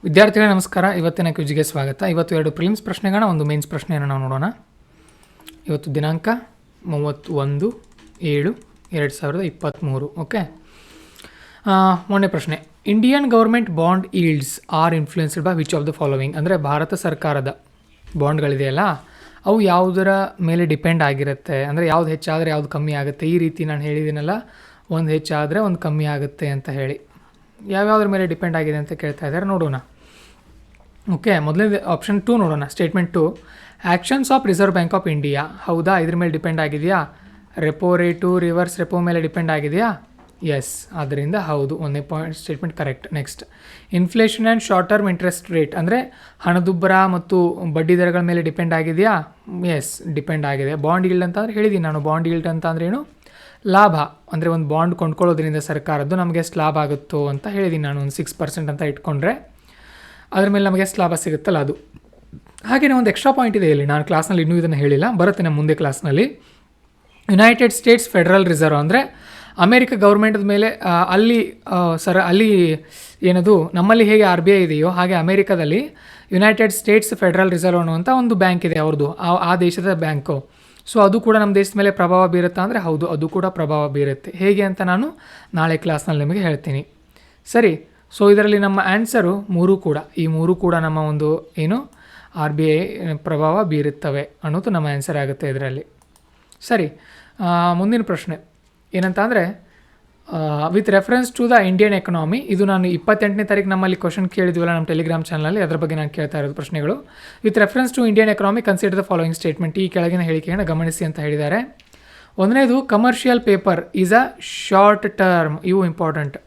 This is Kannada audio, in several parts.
ವಿದ್ಯಾರ್ಥಿಗಳೇ ನಮಸ್ಕಾರ. ಇವತ್ತಿನ ಕ್ವಿಜ್ಗೆ ಸ್ವಾಗತ. ಇವತ್ತು 2 ಪ್ರಿಲಿಮ್ಸ್ ಪ್ರಶ್ನೆಗಳ ಒಂದು ಮೇನ್ಸ್ ಪ್ರಶ್ನೆಯನ್ನು ನಾವು ನೋಡೋಣ. ಇವತ್ತು ದಿನಾಂಕ 31/7/2023. ಓಕೆ, ಮೊನ್ನೆ ಪ್ರಶ್ನೆ, Indian government bond yields are influenced by which of the following. ಅಂದರೆ ಭಾರತ ಸರ್ಕಾರದ ಬಾಂಡ್ಗಳಿದೆಯಲ್ಲ, ಅವು ಯಾವುದರ ಮೇಲೆ ಡಿಪೆಂಡ್ ಆಗಿರುತ್ತೆ, ಅಂದರೆ ಯಾವ್ದು ಹೆಚ್ಚಾದರೆ ಯಾವ್ದು ಕಮ್ಮಿ ಆಗುತ್ತೆ. ಈ ರೀತಿ ನಾನು ಹೇಳಿದ್ದೀನಲ್ಲ, ಒಂದು ಹೆಚ್ಚಾದರೆ ಒಂದು ಕಮ್ಮಿ ಆಗುತ್ತೆ ಅಂತ ಹೇಳಿ ಯಾವ್ಯಾವ್ದ್ರ ಮೇಲೆ ಡಿಪೆಂಡ್ ಆಗಿದೆ ಅಂತ ಕೇಳ್ತಾ ಇದ್ದಾರೆ. ನೋಡೋಣ. ಓಕೆ, ಮೊದಲನೇ ಆಪ್ಷನ್ 2 ನೋಡೋಣ. Statement 2, actions of reserve bank of India. ಹೌದಾ, ಇದ್ರ ಮೇಲೆ ಡಿಪೆಂಡ್ ಆಗಿದೆಯಾ? ರೆಪೋ ರೇಟು ರಿವರ್ಸ್ ರೆಪೋ ಮೇಲೆ ಡಿಪೆಂಡ್ ಆಗಿದೆಯಾ? ಎಸ್, ಆದ್ದರಿಂದ ಹೌದು, ಒಂದೇ point statement correct. Next, inflation and short term interest rate, ಅಂದರೆ ಹಣದುಬ್ಬರ ಮತ್ತು ಬಡ್ಡಿ ದರಗಳ ಮೇಲೆ ಡಿಪೆಂಡ್ ಆಗಿದೆಯಾ? ಎಸ್, ಡಿಪೆಂಡ್ ಆಗಿದೆ. ಬಾಂಡ್ ಈಲ್ಡ್ ಅಂತಂದರೆ ಹೇಳಿದ್ದೀನಿ ನಾನು. ಬಾಂಡ್ ಈಲ್ಡ್ ಅಂತ ಅಂದರೆ ಏನು? ಲಾಭ. ಅಂದರೆ ಒಂದು ಬಾಂಡ್ ಕೊಂಡ್ಕೊಳ್ಳೋದ್ರಿಂದ ಸರ್ಕಾರದ್ದು ನಮಗೆ ಎಷ್ಟು ಲಾಭ ಆಗುತ್ತೋ ಅಂತ ಹೇಳಿದ್ದೀನಿ ನಾನು. ಒಂದು 6% ಅಂತ ಇಟ್ಕೊಂಡ್ರೆ ಅದ್ರ ಮೇಲೆ ನಮಗೆ ಎಷ್ಟು ಲಾಭ ಸಿಗುತ್ತಲ್ಲ ಅದು. ಹಾಗೆಯೇ ಒಂದು ಎಕ್ಸ್ಟ್ರಾ ಪಾಯಿಂಟ್ ಇದೆ ಇಲ್ಲಿ, ನಾನು ಕ್ಲಾಸ್ನಲ್ಲಿ ಇನ್ನೂ ಇದನ್ನು ಹೇಳಿಲ್ಲ, ಬರುತ್ತೆ ನಮ್ಮ ಮುಂದೆ ಕ್ಲಾಸ್ನಲ್ಲಿ. ಯುನೈಟೆಡ್ ಸ್ಟೇಟ್ಸ್ ಫೆಡರಲ್ ರಿಸರ್ವ್ ಅಂದರೆ ಅಮೇರಿಕ ಗೌರ್ಮೆಂಟದ ಮೇಲೆ ಅಲ್ಲಿ ಏನದು ನಮ್ಮಲ್ಲಿ ಹೇಗೆ RBI ಇದೆಯೋ ಹಾಗೆ ಅಮೇರಿಕಾದಲ್ಲಿ ಯುನೈಟೆಡ್ ಸ್ಟೇಟ್ಸ್ ಫೆಡರಲ್ ರಿಸರ್ವ್ ಅನ್ನುವಂಥ ಒಂದು ಬ್ಯಾಂಕ್ ಇದೆ ಅವ್ರದ್ದು, ಆ ದೇಶದ ಬ್ಯಾಂಕು. ಸೊ ಅದು ಕೂಡ ನಮ್ಮ ದೇಶದ ಮೇಲೆ ಪ್ರಭಾವ ಬೀರುತ್ತಾ ಅಂದರೆ ಹೌದು, ಅದು ಕೂಡ ಪ್ರಭಾವ ಬೀರುತ್ತೆ. ಹೇಗೆ ಅಂತ ನಾನು ನಾಳೆ ಕ್ಲಾಸ್ನಲ್ಲಿ ನಿಮಗೆ ಹೇಳ್ತೀನಿ. ಸರಿ, ಸೊ ಇದರಲ್ಲಿ ನಮ್ಮ ಆನ್ಸರು 3 ಕೂಡ, ಈ 3 ಕೂಡ ನಮ್ಮ ಒಂದು ಏನು RBI ಪ್ರಭಾವ ಬೀರುತ್ತವೆ ಅನ್ನೋದು ನಮ್ಮ ಆನ್ಸರ್ ಆಗುತ್ತೆ ಇದರಲ್ಲಿ. ಸರಿ, ಮುಂದಿನ ಪ್ರಶ್ನೆ ಏನಂತ ಅಂದರೆ, with reference to the Indian economy. ಇದು ನಾನು 28ನೇ ತಾರೀಕು ನಮ್ಮಲ್ಲಿ ಕ್ವಶನ್ ಕೇಳಿದ್ವಲ್ಲ ನಮ್ಮ ಟೆಲಿಗ್ರಾಮ್ ಚಾನಲಲ್ಲಿ, ಅದರ ಬಗ್ಗೆ ನಾನು ಕೇಳ್ತಾ ಇರೋದು ಪ್ರಶ್ನೆಗಳು. With reference to Indian economy consider the following statement. ಈ ಕೆಳಗಿನ ಹೇಳಿಕೆಯನ್ನು ಗಮನಿಸಿ ಅಂತ ಹೇಳಿದ್ದಾರೆ. ಒಂದನೇದು, commercial paper is a short term, ಇವು ಇಂಪಾರ್ಟೆಂಟ್,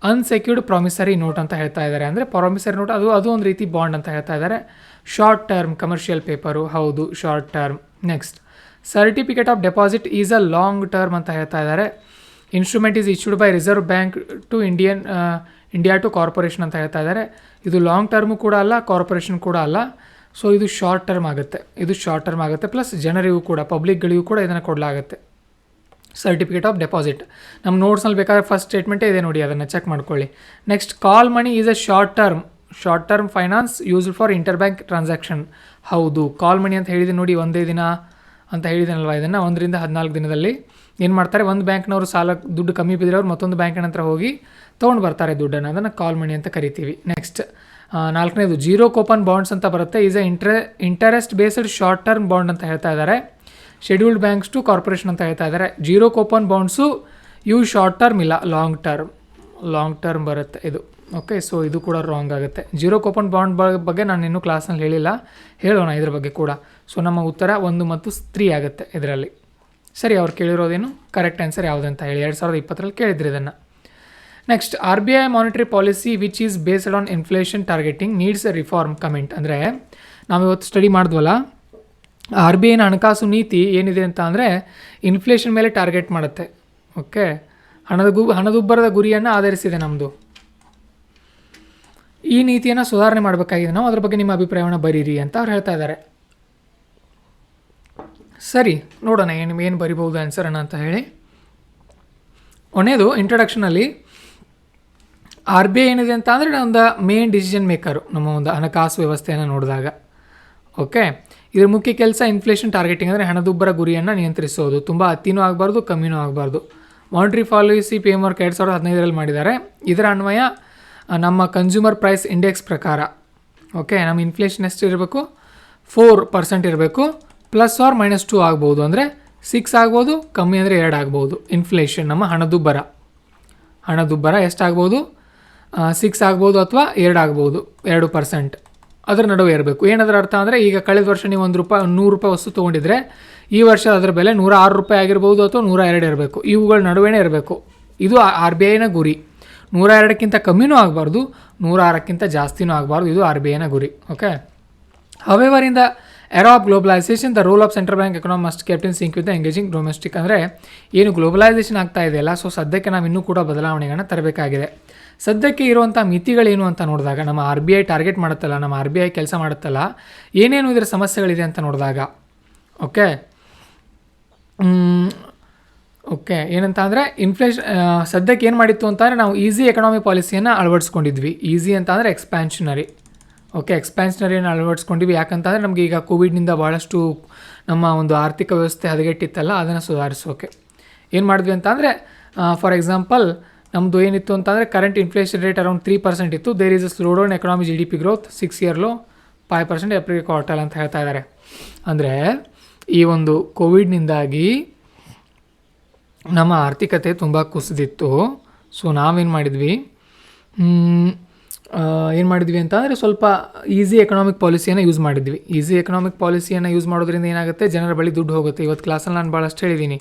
ಅನ್ಸೆಕ್ಯೂರ್ಡ್ ಪ್ರಾಮಿಸರಿ ನೋಟ್ ಅಂತ ಹೇಳ್ತಾ ಇದ್ದಾರೆ. ಅಂದರೆ ಪ್ರಾಮಿಸರಿ ನೋಟ್ ಅದು ಒಂದು ರೀತಿ ಬಾಂಡ್ ಅಂತ ಹೇಳ್ತಾ ಇದ್ದಾರೆ. ಶಾರ್ಟ್ ಟರ್ಮ್ ಕಮರ್ಷಿಯಲ್ ಪೇಪರು, ಹೌದು short term. Next, certificate of deposit is a long term ಅಂತ ಹೇಳ್ತಾ ಇದ್ದಾರೆ. Instrument is issued by reserve bank to India to corporation ಅಂತ ಹೇಳ್ತಾ ಇದ್ದಾರೆ. ಇದು ಲಾಂಗ್ ಟರ್ಮು ಕೂಡ ಅಲ್ಲ, ಕಾರ್ಪೊರೇಷನ್ ಕೂಡ ಅಲ್ಲ. ಸೊ ಇದು ಶಾರ್ಟ್ ಟರ್ಮ್ ಆಗುತ್ತೆ, ಪ್ಲಸ್ ಜನರಿಗೂ ಕೂಡ, ಪಬ್ಲಿಕ್ಗಳಿಗೂ ಕೂಡ ಇದನ್ನು ಕೊಡಲಾಗುತ್ತೆ. ಸರ್ಟಿಫಿಕೇಟ್ ಆಫ್ ಡೆಪಾಸಿಟ್ ನಮ್ಮ ನೋಟ್ಸ್ನಲ್ಲಿ ಬೇಕಾದ್ರೆ ಫಸ್ಟ್ ಸ್ಟೇಟ್ಮೆಂಟೇ ಇದೆ ನೋಡಿ, ಅದನ್ನು ಚೆಕ್ ಮಾಡ್ಕೊಳ್ಳಿ. Next, call money is a short term finance used for inter bank transaction. ಹೌದು, ಕಾಲ್ ಮನಿ ಅಂತ ಹೇಳಿದ್ದೀನಿ ನೋಡಿ, ಒಂದೇ ದಿನ ಅಂತ ಹೇಳಿದ್ದೀನಲ್ವ, ಇದನ್ನು 1 ರಿಂದ 14 ದಿನದಲ್ಲಿ ಏನು ಮಾಡ್ತಾರೆ, ಒಂದು ಬ್ಯಾಂಕ್ನವರು ಸಾಲ ದುಡ್ಡು ಕಮ್ಮಿ ಬಿದ್ದರೆ ಅವ್ರು ಮತ್ತೊಂದು ಬ್ಯಾಂಕಿನ ಹತ್ರ ಹೋಗಿ ತೊಗೊಂಡು ಬರ್ತಾರೆ ದುಡ್ಡನ್ನು, ಅದನ್ನು ಕಾಲ್ ಮನಿ ಅಂತ ಕರಿತೀವಿ. ನೆಕ್ಸ್ಟ್, 4ನೇದು, ಜೀರೋ ಕೂಪನ್ ಬಾಂಡ್ಸ್ ಅಂತ ಬರುತ್ತೆ. Is a interest based short term bond ಅಂತ ಹೇಳ್ತಾ ಇದ್ದಾರೆ. ಶೆಡ್ಯೂಲ್ಡ್ ಬ್ಯಾಂಕ್ಸ್ ಟು ಕಾರ್ಪೊರೇಷನ್ ಅಂತ ಹೇಳ್ತಾ ಇದ್ದಾರೆ. ಜೀರೋ ಕೂಪನ್ ಬಾಂಡ್ಸು ಇವು ಶಾರ್ಟ್ ಟರ್ಮ್ ಇಲ್ಲ, ಲಾಂಗ್ ಟರ್ಮ್ ಬರುತ್ತೆ ಇದು. ಓಕೆ, ಸೊ ಇದು ಕೂಡ ರಾಂಗ್ ಆಗುತ್ತೆ. ಜೀರೋ ಕೂಪನ್ ಬಾಂಡ್ ಬಗ್ಗೆ ನಾನು ಇನ್ನೂ ಕ್ಲಾಸ್ನಲ್ಲಿ ಹೇಳೋಣ ಇದ್ರ ಬಗ್ಗೆ ಕೂಡ. ಸೊ ನಮ್ಮ ಉತ್ತರ 1 ಮತ್ತು 3 ಆಗುತ್ತೆ ಇದರಲ್ಲಿ. ಸರಿ, ಅವ್ರು ಕೇಳಿರೋದೇನು ಕರೆಕ್ಟ್ ಆನ್ಸರ್ ಯಾವುದಂತ ಹೇಳಿ 2020ರಲ್ಲಿ ಕೇಳಿದ್ರಿ ಇದನ್ನು. Next, RBI monetary policy which is based on inflation targeting needs A reform comment. ಅಂದರೆ ನಾವು ಇವತ್ತು ಸ್ಟಡಿ ಮಾಡಿದ್ವಲ್ಲ, RBIನ ಹಣಕಾಸು ನೀತಿ ಏನಿದೆ ಅಂತ ಅಂದರೆ ಇನ್ಫ್ಲೇಷನ್ ಮೇಲೆ ಟಾರ್ಗೆಟ್ ಮಾಡುತ್ತೆ. ಓಕೆ, ಹಣದುಬ್ಬರದ ಗುರಿಯನ್ನು ಆಧರಿಸಿದೆ ನಮ್ಮದು. ಈ ನೀತಿಯನ್ನು ಸುಧಾರಣೆ ಮಾಡಬೇಕಾಗಿದೆ ನಾವು, ಅದ್ರ ಬಗ್ಗೆ ನಿಮ್ಮ ಅಭಿಪ್ರಾಯವನ್ನು ಬರೀರಿ ಅಂತ ಅವ್ರು ಹೇಳ್ತಾ ಇದ್ದಾರೆ. ಸರಿ, ನೋಡೋಣ ಏನು ಬರಿಬಹುದು ಆನ್ಸರನ್ನು ಅಂತ ಹೇಳಿ. ಒಂದೇದು, ಇಂಟ್ರೊಡಕ್ಷನಲ್ಲಿ RBI ಏನಿದೆ ಅಂತ ಅಂದರೆ ಒಂದು ಮೇನ್ ಡಿಸಿಷನ್ ಮೇಕರು ನಮ್ಮ ಒಂದು ಹಣಕಾಸು ವ್ಯವಸ್ಥೆಯನ್ನು ನೋಡಿದಾಗ. ಓಕೆ, ಇದ್ರ ಮುಖ್ಯ ಕೆಲಸ ಇನ್ಫ್ಲೇಷನ್ ಟಾರ್ಗೆಟಿಂಗ್, ಅಂದರೆ ಹಣದುಬ್ಬರ ಗುರಿಯನ್ನು ನಿಯಂತ್ರಿಸೋದು. ತುಂಬ ಅತಿನೂ ಆಗಬಾರ್ದು, ಕಮ್ಮಿನೂ ಆಗಬಾರ್ದು. ಮಾನಿಟರಿ ಪಾಲಿಸಿ ಫ್ರೇಮ್ವರ್ಕ್ 2015ರಲ್ಲಿ ಮಾಡಿದ್ದಾರೆ. ಇದರ ಅನ್ವಯ ನಮ್ಮ ಕನ್ಸ್ಯೂಮರ್ ಪ್ರೈಸ್ ಇಂಡೆಕ್ಸ್ ಪ್ರಕಾರ, ಓಕೆ, ನಮ್ಮ ಇನ್ಫ್ಲೇಷನ್ ಎಷ್ಟು ಇರಬೇಕು, 4% ಇರಬೇಕು. +or-2 ಆಗ್ಬೋದು, ಅಂದರೆ 6 ಆಗ್ಬೋದು, ಕಮ್ಮಿ ಅಂದರೆ 2 ಆಗ್ಬೋದು. ಇನ್ಫ್ಲೇಷನ್ ನಮ್ಮ ಹಣದುಬ್ಬರ ಎಷ್ಟಾಗ್ಬೋದು, 6 ಆಗ್ಬೋದು ಅಥವಾ 2 ಆಗ್ಬೋದು, 2% ಅದರ ನಡುವೆ ಇರಬೇಕು. ಏನದರ ಅರ್ಥ ಅಂದರೆ, ಈಗ ಕಳೆದ ವರ್ಷ ನೀವು ₹100 ವಸ್ತು ತೊಗೊಂಡಿದ್ರೆ ಈ ವರ್ಷ ಅದರ ಬೆಲೆ ₹106 ಆಗಿರ್ಬೋದು ಅಥವಾ 102 ಇರಬೇಕು. ಇವುಗಳ ನಡುವೆನೇ ಇರಬೇಕು. ಇದು RBIನ ಗುರಿ. 102ಕ್ಕಿಂತ ಕಮ್ಮಿನೂ ಆಗಬಾರ್ದು, 106ಕ್ಕಿಂತ ಜಾಸ್ತಿನೂ ಆಗಬಾರ್ದು. ಇದು RBIನ ಗುರಿ. Okay, however in the era of globalization, the role of central bank economy must kept in sync with the engaging domestic. ಅಂದರೆ ಏನು ಗ್ಲೋಬಲೈಸೇಷನ್ ಆಗ್ತಾ ಇದೆಯಲ್ಲ, ಸೊ ಸದ್ಯಕ್ಕೆ ನಾವು ಇನ್ನೂ ಕೂಡ ಬದಲಾವಣೆಗಳನ್ನು ತರಬೇಕಾಗಿದೆ. ಸದ್ಯಕ್ಕೆ ಇರುವಂಥ ಮಿತಿಗಳೇನು ಅಂತ ನೋಡಿದಾಗ, ನಮ್ಮ RBI ಟಾರ್ಗೆಟ್ ಮಾಡುತ್ತಲ್ಲ, ನಮ್ಮ RBI ಕೆಲಸ ಮಾಡುತ್ತಲ್ಲ, ಏನೇನು ಇದರ ಸಮಸ್ಯೆಗಳಿದೆ ಅಂತ ನೋಡಿದಾಗ, ಓಕೆ, ಓಕೆ, ಏನಂತ ಅಂದರೆ ಸದ್ಯಕ್ಕೆ ಏನು ಮಾಡಿತ್ತು ಅಂತಂದರೆ ನಾವು ಈಸಿ ಎಕನಾಮಿ ಪಾಲಿಸಿಯನ್ನು ಅಳವಡಿಸ್ಕೊಂಡಿದ್ವಿ. ಈಸಿ ಅಂತ ಅಂದರೆ ಎಕ್ಸ್ಪ್ಯಾನ್ಷನರಿ. ಓಕೆ, ಎಕ್ಸ್ಪ್ಯಾನ್ಷನರಿಯನ್ನು ಅಳವಡಿಸ್ಕೊಂಡಿವಿ. ಯಾಕಂತಂದರೆ ನಮಗೆ ಈಗ ಕೋವಿಡ್ನಿಂದ ಭಾಳಷ್ಟು ನಮ್ಮ ಒಂದು ಆರ್ಥಿಕ ವ್ಯವಸ್ಥೆ ಹದಗೆಟ್ಟಿತ್ತಲ್ಲ, ಅದನ್ನು ಸುಧಾರಿಸೋಕೆ ಏನು ಮಾಡಿದ್ವಿ ಅಂತ ಅಂದರೆ, ಫಾರ್ ಎಕ್ಸಾಂಪಲ್ ನಮ್ಮದು ಏನಿತ್ತು ಅಂತಂದರೆ ಕರೆಂಟ್ ಇನ್ಫ್ಲೇಷನ್ ರೇಟ್ ಅರೌಂಡ್ 3% ಇತ್ತು. There is a slow down economy GDP growth 6 year low 5% April quarter ಅಂತ ಹೇಳ್ತಾ ಇದ್ದಾರೆ. ಅಂದರೆ ಈ ಒಂದು ಕೋವಿಡ್ನಿಂದಾಗಿ ನಮ್ಮ ಆರ್ಥಿಕತೆ ತುಂಬ ಕುಸಿದಿತ್ತು. ಸೊ ನಾವೇನು ಮಾಡಿದ್ವಿ ಅಂತಂದರೆ ಸ್ವಲ್ಪ ಈಸಿ ಎಕನಾಮಿಕ್ ಪಾಲಿಸಿಯನ್ನು ಯೂಸ್ ಮಾಡಿದ್ವಿ. ಈಸಿ ಎಕನಾಮಿಕ್ ಪಾಲಿಸಿಯನ್ನು ಯೂಸ್ ಮಾಡೋದ್ರಿಂದ ಏನಾಗುತ್ತೆ, ಜನರ ಬಳಿ ದುಡ್ಡು ಹೋಗುತ್ತೆ. ಇವತ್ತು ಕ್ಲಾಸಲ್ಲಿ ನಾನು ಭಾಳಷ್ಟು ಹೇಳಿದ್ದೀನಿ,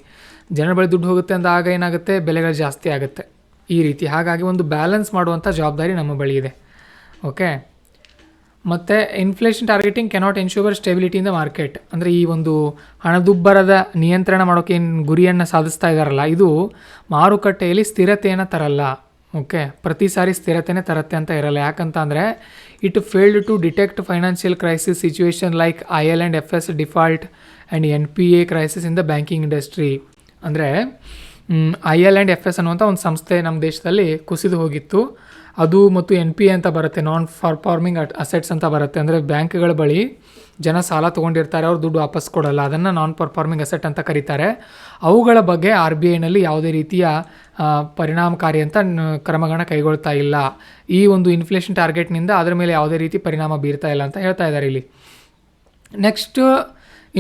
ಜನರ ಬಳಿ ದುಡ್ಡು ಹೋಗುತ್ತೆ ಅಂತ ಆಗ ಏನಾಗುತ್ತೆ, ಬೆಲೆಗಳು ಜಾಸ್ತಿ ಆಗುತ್ತೆ ಈ ರೀತಿ. ಹಾಗಾಗಿ ಒಂದು ಬ್ಯಾಲೆನ್ಸ್ ಮಾಡುವಂಥ ಜವಾಬ್ದಾರಿ ನಮ್ಮ ಬಳಿ ಇದೆ. ಓಕೆ, ಮತ್ತು inflation targeting cannot ensure stability in the market. ಅಂದರೆ ಈ ಒಂದು ಹಣದುಬ್ಬರದ ನಿಯಂತ್ರಣ ಮಾಡೋಕ್ಕೆ ಏನು ಗುರಿಯನ್ನು ಸಾಧಿಸ್ತಾ ಇದ್ದಾರಲ್ಲ, ಇದು ಮಾರುಕಟ್ಟೆಯಲ್ಲಿ ಸ್ಥಿರತೆಯನ್ನು ತರಲ್ಲ. ಓಕೆ, ಪ್ರತಿ ಸಾರಿ ಸ್ಥಿರತೆನೇ ತರತ್ತೆ ಅಂತ ಇರಲ್ಲ. ಯಾಕಂತ ಅಂದರೆ it failed to detect financial crisis situation like IL and FS default and NPA crisis in the banking industry. ಅಂದರೆ IL and FS ಅನ್ನುವಂಥ ಒಂದು ಸಂಸ್ಥೆ ನಮ್ಮ ದೇಶದಲ್ಲಿ ಕುಸಿದು ಹೋಗಿತ್ತು. ಅದು ಮತ್ತು NPA ಅಂತ ಬರುತ್ತೆ, ನಾನ್ ಪರ್ಫಾರ್ಮಿಂಗ್ ಅಸೆಟ್ಸ್ ಅಂತ ಬರುತ್ತೆ. ಅಂದರೆ ಬ್ಯಾಂಕ್ಗಳ ಬಳಿ ಜನ ಸಾಲ ತೊಗೊಂಡಿರ್ತಾರೆ, ಅವ್ರು ದುಡ್ಡು ವಾಪಸ್ ಕೊಡಲ್ಲ, ಅದನ್ನು ನಾನ್ ಪರ್ಫಾರ್ಮಿಂಗ್ ಅಸೆಟ್ ಅಂತ ಕರೀತಾರೆ. ಅವುಗಳ ಬಗ್ಗೆ RBIನಲ್ಲಿ ಯಾವುದೇ ರೀತಿಯ ಪರಿಣಾಮಕಾರಿ ಅಂತ ಕ್ರಮಗಳನ್ನ ಕೈಗೊಳ್ತಾ ಇಲ್ಲ. ಈ ಒಂದು ಇನ್ಫ್ಲೇಷನ್ ಟಾರ್ಗೆಟ್ನಿಂದ ಅದರ ಮೇಲೆ ಯಾವುದೇ ರೀತಿ ಪರಿಣಾಮ ಬೀರ್ತಾ ಇಲ್ಲ ಅಂತ ಹೇಳ್ತಾ ಇದ್ದಾರೆ ಇಲ್ಲಿ. Next,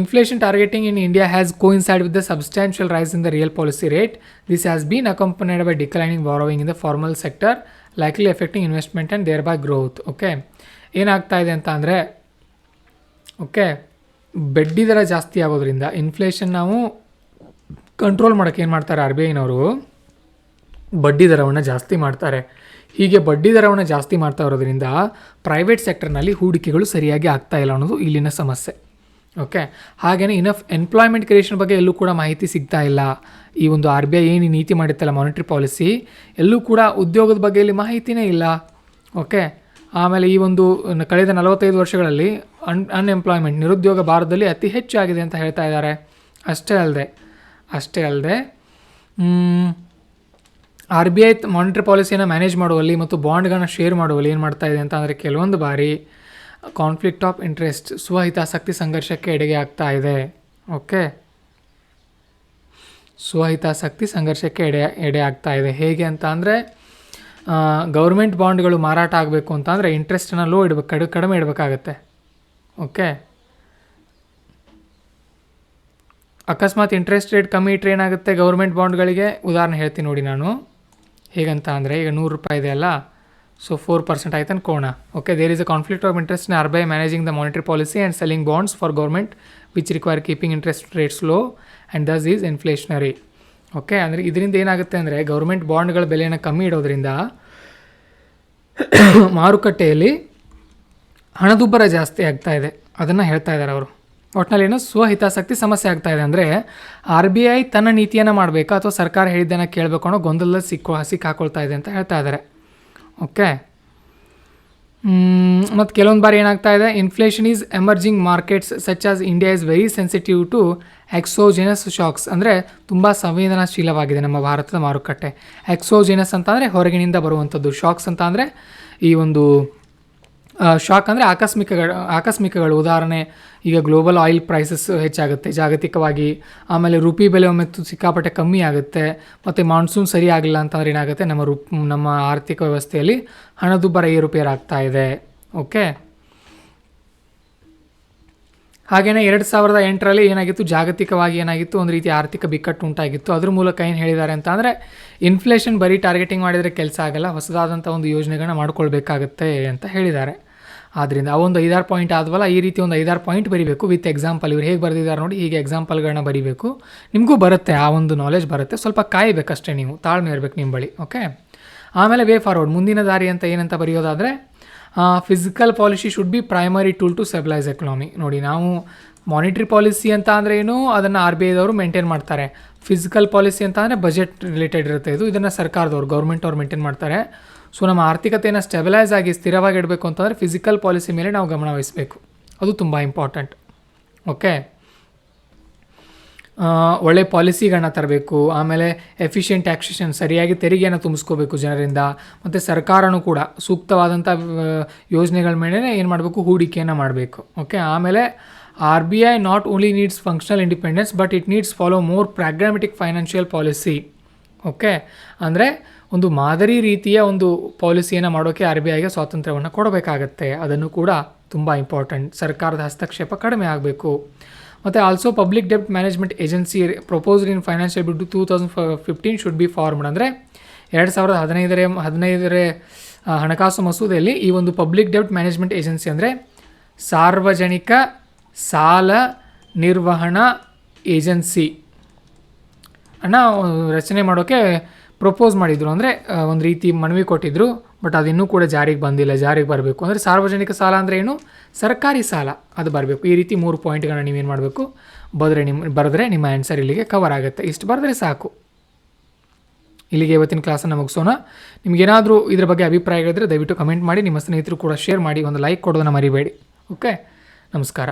inflation targeting in India has coincide with the substantial rise in the real policy rate. This has been accompanied by declining borrowing in the formal sector likely affecting investment and thereby growth. Okay, ಏನಾಗ್ತಾ ಇದೆ ಅಂತ ಅಂದರೆ, ಓಕೆ, ಬಡ್ಡಿ ದರ ಜಾಸ್ತಿ ಆಗೋದ್ರಿಂದ ಇನ್ಫ್ಲೇಷನ್ ನಾವು ಕಂಟ್ರೋಲ್ ಮಾಡೋಕ್ಕೆ ಏನು ಮಾಡ್ತಾರೆ, RBIನವರು ಬಡ್ಡಿ ದರವನ್ನು ಜಾಸ್ತಿ ಮಾಡ್ತಾರೆ. ಹೀಗೆ ಬಡ್ಡಿ ದರವನ್ನು ಜಾಸ್ತಿ ಮಾಡ್ತಾ ಇರೋದ್ರಿಂದ ಪ್ರೈವೇಟ್ ಸೆಕ್ಟರ್ನಲ್ಲಿ ಹೂಡಿಕೆಗಳು ಸರಿಯಾಗಿ ಆಗ್ತಾ ಇಲ್ಲ ಅನ್ನೋದು ಇಲ್ಲಿನ ಸಮಸ್ಯೆ. ಓಕೆ, ಹಾಗೆಯೇ ಇನಫ್ ಎಂಪ್ಲಾಯ್ಮೆಂಟ್ ಕ್ರಿಯೇಷನ್ ಬಗ್ಗೆ ಎಲ್ಲೂ ಕೂಡ ಮಾಹಿತಿ ಸಿಗ್ತಾ ಇಲ್ಲ. ಈ ಒಂದು RBI ಏನು ನೀತಿ ಮಾಡಿತ್ತಲ್ಲ ಮಾನಿಟ್ರಿ ಪಾಲಿಸಿ, ಎಲ್ಲೂ ಕೂಡ ಉದ್ಯೋಗದ ಬಗ್ಗೆ ಇಲ್ಲಿ ಮಾಹಿತಿನೇ ಇಲ್ಲ. ಓಕೆ, ಆಮೇಲೆ ಈ ಒಂದು ಕಳೆದ 45 ವರ್ಷಗಳಲ್ಲಿ ಅನ್ಎಂಪ್ಲಾಯ್ಮೆಂಟ್ ನಿರುದ್ಯೋಗ ಭಾರತದಲ್ಲಿ ಅತಿ ಹೆಚ್ಚು ಆಗಿದೆ ಅಂತ ಹೇಳ್ತಾ ಇದ್ದಾರೆ. ಅಷ್ಟೇ ಅಲ್ಲದೆ RBI ಮಾನಿಟ್ರಿ ಪಾಲಿಸಿಯನ್ನು ಮ್ಯಾನೇಜ್ ಮಾಡುವಲ್ಲಿ ಮತ್ತು ಬಾಂಡ್ಗಳನ್ನ ಶೇರ್ ಮಾಡುವಲ್ಲಿ ಏನು ಮಾಡ್ತಾ ಇದೆ ಅಂತ ಅಂದರೆ, ಕೆಲವೊಂದು ಬಾರಿ ಕಾನ್ಫ್ಲಿಕ್ಟ್ ಆಫ್ ಇಂಟ್ರೆಸ್ಟ್, ಸ್ವಹಿತಾಸಕ್ತಿ ಸಂಘರ್ಷಕ್ಕೆ ಎಡೆಗೆ ಆಗ್ತಾ ಇದೆ. ಓಕೆ, ಸ್ವಹಿತಾಸಕ್ತಿ ಸಂಘರ್ಷಕ್ಕೆ ಎಡೆ ಆಗ್ತಾ ಇದೆ. ಹೇಗೆ ಅಂತ ಅಂದರೆ, ಗೌರ್ಮೆಂಟ್ ಬಾಂಡ್ಗಳು ಮಾರಾಟ ಆಗಬೇಕು ಅಂತ ಅಂದರೆ ಇಂಟ್ರೆಸ್ಟನ್ನು ಲೋ ಇಡಬೇಕು, ಕಡಿಮೆ ಇಡಬೇಕಾಗತ್ತೆ. ಓಕೆ, ಅಕಸ್ಮಾತ್ ಇಂಟ್ರೆಸ್ಟ್ ರೇಟ್ ಕಮ್ಮಿ ಇಟ್ಟರೆ ಏನಾಗುತ್ತೆ ಗೌರ್ಮೆಂಟ್ ಬಾಂಡ್ಗಳಿಗೆ, ಉದಾಹರಣೆ ಹೇಳ್ತೀನಿ ನೋಡಿ ನಾನು. ಹೇಗಂತ ಅಂದರೆ, ಈಗ 100 ರೂಪಾಯಿ ಇದೆ ಅಲ್ಲ, ಸೊ 4% ಆಯ್ತು ಅನ್ಕೋಣ. Okay, there is a conflict of interest in RBI managing the monetary policy and selling bonds for government which require keeping interest rates low and thus is inflationary. Okay, ಅಂದರೆ ಇದರಿಂದ ಏನಾಗುತ್ತೆ ಅಂದರೆ, ಗೌರ್ಮೆಂಟ್ ಬಾಂಡ್ಗಳ ಬೆಲೆಯನ್ನು ಕಮ್ಮಿ ಇಡೋದ್ರಿಂದ ಮಾರುಕಟ್ಟೆಯಲ್ಲಿ ಹಣದುಬ್ಬರ ಜಾಸ್ತಿ ಆಗ್ತಾ ಇದೆ. ಅದನ್ನು ಹೇಳ್ತಾ ಇದ್ದಾರೆ ಅವರು. ಒಟ್ಟಿನಲ್ಲಿ ಏನೋ ಸ್ವಹಿತಾಸಕ್ತಿ ಸಮಸ್ಯೆ ಆಗ್ತಾ ಇದೆ. ಅಂದರೆ RBI ತನ್ನ ನೀತಿಯನ್ನು ಮಾಡಬೇಕಾ ಅಥವಾ ಸರ್ಕಾರ ಹೇಳಿದ್ದನ್ನು ಕೇಳಬೇಕು ಅನ್ನೋ ಗೊಂದಲದಲ್ಲಿ ಸಿಕ್ಕಾಕೊಳ್ತಾ ಇದೆ ಅಂತ ಹೇಳ್ತಾ ಇದ್ದಾರೆ. ಓಕೆ, ಮತ್ತು ಕೆಲವೊಂದು ಬಾರಿ ಏನಾಗ್ತಾ ಇದೆ, inflation is emerging markets such as India is very sensitive to exogenous shocks. ಅಂದರೆ ತುಂಬ ಸಂವೇದನಾಶೀಲವಾಗಿದೆ ನಮ್ಮ ಭಾರತದ ಮಾರುಕಟ್ಟೆ. ಎಕ್ಸೋಜಿನಸ್ ಅಂತ ಅಂದರೆ ಹೊರಗಿನಿಂದ ಬರುವಂಥದ್ದು, ಶಾಕ್ಸ್ ಅಂತ ಅಂದರೆ ಈ ಒಂದು ಶಾಕ್ ಅಂದರೆ ಆಕಸ್ಮಿಕಗಳು. ಉದಾಹರಣೆ, ಈಗ ಗ್ಲೋಬಲ್ ಆಯಿಲ್ ಪ್ರೈಸಸ್ ಹೆಚ್ಚಾಗುತ್ತೆ ಜಾಗತಿಕವಾಗಿ, ಆಮೇಲೆ ರುಪಿ ಬೆಲೆ ಒಮ್ಮೆ ಸಿಕ್ಕಾಪಟ್ಟೆ ಕಮ್ಮಿ ಆಗುತ್ತೆ, ಮತ್ತು ಮಾನ್ಸೂನ್ ಸರಿ ಆಗಲಿಲ್ಲ ಅಂತಂದರೆ ಏನಾಗುತ್ತೆ, ನಮ್ಮ ಆರ್ಥಿಕ ವ್ಯವಸ್ಥೆಯಲ್ಲಿ ಹಣದುಬ್ಬರ ಏರುಪೇರಾಗ್ತಾ ಇದೆ. ಓಕೆ, ಹಾಗೆಯೇ 2008ರಲ್ಲಿ ಏನಾಗಿತ್ತು, ಜಾಗತಿಕವಾಗಿ ಏನಾಗಿತ್ತು, ಒಂದು ರೀತಿ ಆರ್ಥಿಕ ಬಿಕ್ಕಟ್ಟು ಉಂಟಾಗಿತ್ತು. ಅದ್ರ ಮೂಲಕ ಏನು ಹೇಳಿದ್ದಾರೆ ಅಂತ ಅಂದರೆ, ಇನ್ಫ್ಲೇಷನ್ ಬರೀ ಟಾರ್ಗೆಟಿಂಗ್ ಮಾಡಿದರೆ ಕೆಲಸ ಆಗಲ್ಲ, ಹೊಸದಾದಂಥ ಒಂದು ಯೋಜನೆಗಳನ್ನ ಮಾಡ್ಕೊಳ್ಬೇಕಾಗತ್ತೆ ಅಂತ ಹೇಳಿದ್ದಾರೆ. ಆದ್ದರಿಂದ ಆ ಒಂದು 5-6 ಪಾಯಿಂಟ್ ಆದವಲ್ಲ, ಈ ರೀತಿ ಒಂದು 5-6 ಪಾಯಿಂಟ್ ಬರೀಬೇಕು ವಿತ್ ಎಕ್ಸಾಂಪಲ್. ಇವ್ರು ಹೇಗೆ ಬರೆದಿದ್ದಾರೆ ನೋಡಿ, ಹೀಗೆ ಎಕ್ಸಾಂಪಲ್ಗಳನ್ನ ಬರೀಬೇಕು. ನಿಮಗೂ ಬರುತ್ತೆ, ಆ ಒಂದು ನಾಲೆಜ್ ಬರುತ್ತೆ. ಸ್ವಲ್ಪ ಕಾಯಬೇಕಷ್ಟೇ, ನೀವು ತಾಳ್ಮೆ ಇರಬೇಕು ನಿಮ್ಮ ಬಳಿ. ಓಕೆ, ಆಮೇಲೆ ವೇ ಫಾರ್ವರ್ಡ್, ಮುಂದಿನ ದಾರಿ ಅಂತ ಏನಂತ ಬರೆಯೋದಾದರೆ, fiscal policy should be primary tool to stabilise economy. ನೋಡಿ, ನಾವು ಮಾನಿಟ್ರಿ ಪಾಲಿಸಿ ಅಂತ ಅಂದರೆ ಏನು, ಅದನ್ನು RBIದವರು ಮೇಂಟೈನ್ ಮಾಡ್ತಾರೆ. ಫಿಸಿಕಲ್ ಪಾಲಿಸಿ ಅಂತ ಅಂದರೆ ಬಜೆಟ್ ರಿಲೇಟೆಡ್ ಇರುತ್ತೆ. ಇದನ್ನು ಸರ್ಕಾರದವ್ರು, ಗೌರ್ಮೆಂಟ್ ಅವ್ರು ಮೇಂಟೈನ್ ಮಾಡ್ತಾರೆ. ಸೊ ನಮ್ಮ ಆರ್ಥಿಕತೆಯನ್ನು ಸ್ಟೆಬಿಲೈಸ್ ಆಗಿ ಸ್ಥಿರವಾಗಿ ಇಡಬೇಕು ಅಂತಂದರೆ ಫಿಸಿಕಲ್ ಪಾಲಿಸಿ ಮೇಲೆ ನಾವು ಗಮನ ವಹಿಸಬೇಕು. ಅದು ತುಂಬ ಇಂಪಾರ್ಟೆಂಟ್. ಓಕೆ, ಒಳ್ಳೆ ಪಾಲಿಸಿಗಳನ್ನ ತರಬೇಕು. ಆಮೇಲೆ ಎಫಿಷಿಯೆಂಟ್ ಟ್ಯಾಕ್ಸೇಷನ್, ಸರಿಯಾಗಿ ತೆರಿಗೆಯನ್ನು ತುಂಬಿಸ್ಕೋಬೇಕು ಜನರಿಂದ. ಮತ್ತು ಸರ್ಕಾರನೂ ಕೂಡ ಸೂಕ್ತವಾದಂಥ ಯೋಜನೆಗಳ ಮೇಲೆ ಏನು ಮಾಡಬೇಕು, ಹೂಡಿಕೆಯನ್ನು ಮಾಡಬೇಕು. ಓಕೆ, ಆಮೇಲೆ RBI not only needs functional independence but it needs follow more programmatic financial policy. Okay, ಅಂದರೆ ಒಂದು ಮಾದರಿ ರೀತಿಯ ಒಂದು ಪಾಲಿಸಿಯನ್ನು ಮಾಡೋಕ್ಕೆ RBIಗೆ ಸ್ವಾತಂತ್ರ್ಯವನ್ನು ಕೊಡಬೇಕಾಗತ್ತೆ. ಅದನ್ನು ಕೂಡ ತುಂಬ ಇಂಪಾರ್ಟೆಂಟ್. ಸರ್ಕಾರದ ಹಸ್ತಕ್ಷೇಪ ಕಡಿಮೆ ಆಗಬೇಕು. ಮತ್ತು ಆಲ್ಸೋ ಪಬ್ಲಿಕ್ ಡೆಬ್ಟ್ management agency proposed in financial bill 2015 should be formed. ಅಂದರೆ 2015 ಹಣಕಾಸು ಮಸೂದೆಯಲ್ಲಿ ಈ ಒಂದು ಪಬ್ಲಿಕ್ ಡೆಬ್ಟ್ ಮ್ಯಾನೇಜ್ಮೆಂಟ್ ಏಜೆನ್ಸಿ ಅಂದರೆ ಸಾರ್ವಜನಿಕ ಸಾಲ ನಿರ್ವಹಣಾ ಏಜೆನ್ಸಿ ಅನ್ನು ರಚನೆ ಮಾಡೋಕ್ಕೆ ಪ್ರಪೋಸ್ ಮಾಡಿದರು. ಅಂದರೆ ಒಂದು ರೀತಿ ಮನವಿ ಕೊಟ್ಟಿದ್ದರು, ಬಟ್ ಅದಿನ್ನೂ ಕೂಡ ಜಾರಿಗೆ ಬಂದಿಲ್ಲ. ಜಾರಿಗೆ ಬರಬೇಕು ಅಂದರೆ ಸಾರ್ವಜನಿಕ ಸಾಲ ಅಂದರೆ ಏನು, ಸರ್ಕಾರಿ ಸಾಲ, ಅದು ಬರಬೇಕು. ಈ ರೀತಿ 3 ಪಾಯಿಂಟ್ಗಳನ್ನ ನೀವೇನು ಮಾಡಬೇಕು, ಬರೆದ್ರೆ ನಿಮ್ಮ ಆನ್ಸರ್ ಇಲ್ಲಿಗೆ ಕವರ್ ಆಗುತ್ತೆ. ಇಷ್ಟು ಬರೆದ್ರೆ ಸಾಕು. ಇಲ್ಲಿಗೆ ಇವತ್ತಿನ ಕ್ಲಾಸನ್ನು ಮುಗಿಸೋಣ. ನಿಮಗೇನಾದರೂ ಇದ್ರ ಬಗ್ಗೆ ಅಭಿಪ್ರಾಯಗಳಿದ್ದರೆ ದಯವಿಟ್ಟು ಕಮೆಂಟ್ ಮಾಡಿ, ನಿಮ್ಮ ಸ್ನೇಹಿತರು ಕೂಡ ಶೇರ್ ಮಾಡಿ, ಒಂದು ಲೈಕ್ ಕೊಡೋದನ್ನು ಮರಿಬೇಡಿ. ಓಕೆ, ನಮಸ್ಕಾರ.